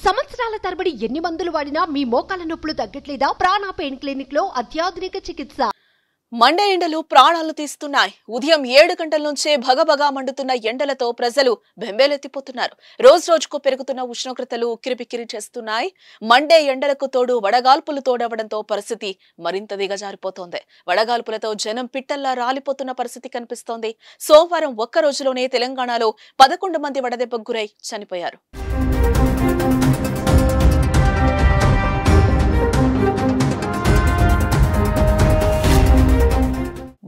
సంవత్సరాల తరబడి ఎన్ని మందులు వాడినా మీ మోకాల నొప్పులు తగ్గట్లేదా? ప్రాణ పెయిన్ క్లినిక్ లో అత్యాధునిక చికిత్స. మండే ఎండలు ప్రాణాలు తీస్తున్నాయి. ఉదయం 7 గంటల నుంచే భగభగా మండుతున్న ఎండలతో ప్రజలు బెంబేలెత్తిపోతున్నారు. రోజుకు పెరుగుతున్న ఉష్ణోగ్రతలు ఉక్కిరిబిక్కిరి చేస్తున్నాయి. మండే ఎండలకు తోడు వడగాల్పులు తోడవడంతో పరిస్థితి మరింత దిగజారిపోతోంది. వడగాల్పులతో జనం పిట్టల్లా రాలిపోతున్న పరిస్థితి కనిపిస్తోంది. సోమవారం ఒక్క రోజులోనే తెలంగాణలో 11 మంది వడదెబ్బకు గురై చనిపోయారు.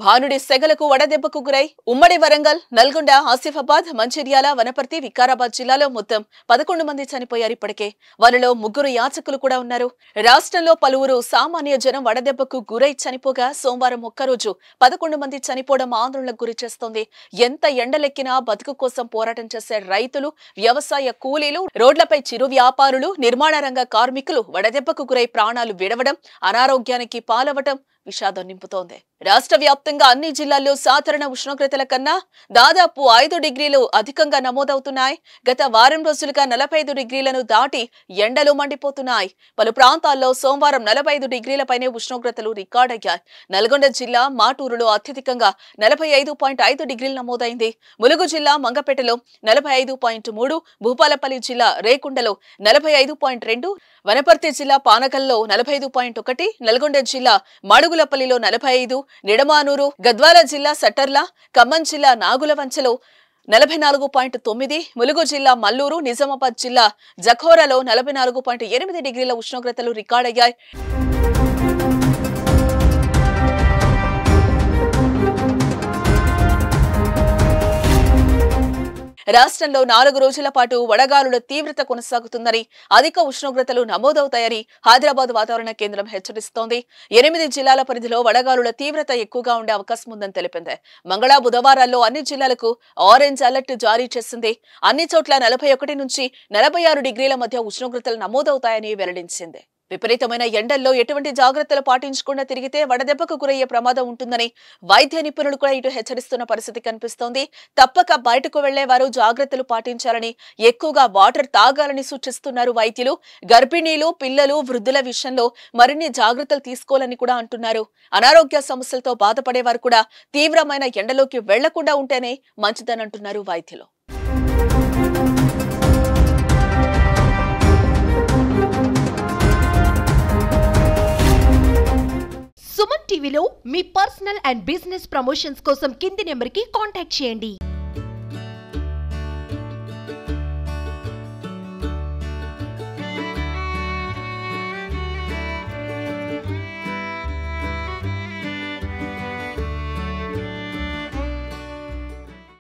భానుడి సెగలకు వడదెబ్బకు గురై ఉమ్మడి వరంగల్, నల్గొండ, ఆసిఫాబాద్, మంచిర్యాల, వనపర్తి, వికారాబాద్ జిల్లాలో మొత్తం 11 మంది చనిపోయారు. ఇప్పటికే వారిలో 3 యాచకులు కూడా ఉన్నారు. రాష్ట్రంలో పలువురు సామాన్య జనం వడదెబ్బకు గురై చనిపోగా సోమవారం ఒక్కరోజు 11 మంది చనిపోవడం ఆందోళనకు గురి చేస్తోంది. ఎంత ఎండలెక్కినా బతుకు కోసం పోరాటం చేసే రైతులు, వ్యవసాయ కూలీలు, రోడ్లపై చిరు వ్యాపారులు, నిర్మాణ రంగ కార్మికులు వడదెబ్బకు గురై ప్రాణాలు విడవడం, అనారోగ్యానికి పాలవటం విషాదం నింపుతోంది. రాష్ట్ర వ్యాప్తంగా అన్ని జిల్లాల్లో సాధారణ ఉష్ణోగ్రతల కన్నా దాదాపు 5 డిగ్రీలు అధికంగా నమోదవుతున్నాయి. గత వారం రోజులుగా 45 డిగ్రీలను దాటి ఎండలు మండిపోతున్నాయి. పలు ప్రాంతాల్లో సోమవారం 45 డిగ్రీలపైనే ఉష్ణోగ్రతలు రికార్డయ్యాయి. నల్గొండ జిల్లా మాటూరులో అత్యధికంగా 45.5 డిగ్రీలు నమోదైంది. ములుగు జిల్లా మంగపేటలో 45.3, భూపాలపల్లి జిల్లా రేకుండలో 45.2, వనపర్తి జిల్లా పానగల్లో 45.1, నల్గొండ జిల్లా మడుగులపల్లిలో 45, నిడమానూరు, గద్వాల జిల్లా సట్టర్ల, ఖమ్మం జిల్లా నాగులవంచలో 44.9, ములుగు జిల్లా మల్లూరు, నిజామాబాద్ జిల్లా జఖోరాలో 44.8 డిగ్రీల ఉష్ణోగ్రతలు రికార్డయ్యాయి. రాష్ట్రంలో 4 రోజుల పాటు వడగాలుల తీవ్రత కొనసాగుతుందని, అధిక ఉష్ణోగ్రతలు నమోదవుతాయని హైదరాబాద్ వాతావరణ కేంద్రం హెచ్చరిస్తోంది. 8 జిల్లాల పరిధిలో వడగాలుల తీవ్రత ఎక్కువగా ఉండే అవకాశం ఉందని తెలిపింది. మంగళ, బుధవారాల్లో అన్ని జిల్లాలకు ఆరెంజ్ అలర్ట్ జారీ చేసింది. అన్ని చోట్ల 41 నుంచి 46 డిగ్రీల మధ్య ఉష్ణోగ్రతలు నమోదవుతాయని వెల్లడించింది. విపరీతమైన ఎండల్లో ఎటువంటి జాగ్రత్తలు పాటించకుండా తిరిగితే వడదెబ్బకు గురయ్యే ప్రమాదం ఉంటుందని వైద్య నిపుణులు కూడా ఇటు హెచ్చరిస్తున్న పరిస్థితి కనిపిస్తోంది. తప్పక బయటకు వెళ్లేవారు జాగ్రత్తలు పాటించాలని, ఎక్కువగా వాటర్ తాగాలని సూచిస్తున్నారు వైద్యులు. గర్భిణీలు, పిల్లలు, వృద్ధుల విషయంలో మరిన్ని జాగ్రత్తలు తీసుకోవాలని కూడా అంటున్నారు. అనారోగ్య సమస్యలతో బాధపడేవారు కూడా తీవ్రమైన ఎండలోకి వెళ్లకుండా ఉంటేనే మంచిదని అంటున్నారు వైద్యులు. సుమన్ టీవీలో మీ పర్సనల్ అండ్ బిజినెస్ ప్రమోషన్స్ కోసం కింది నెంబర్కి కాంటాక్ట్ చేయండి.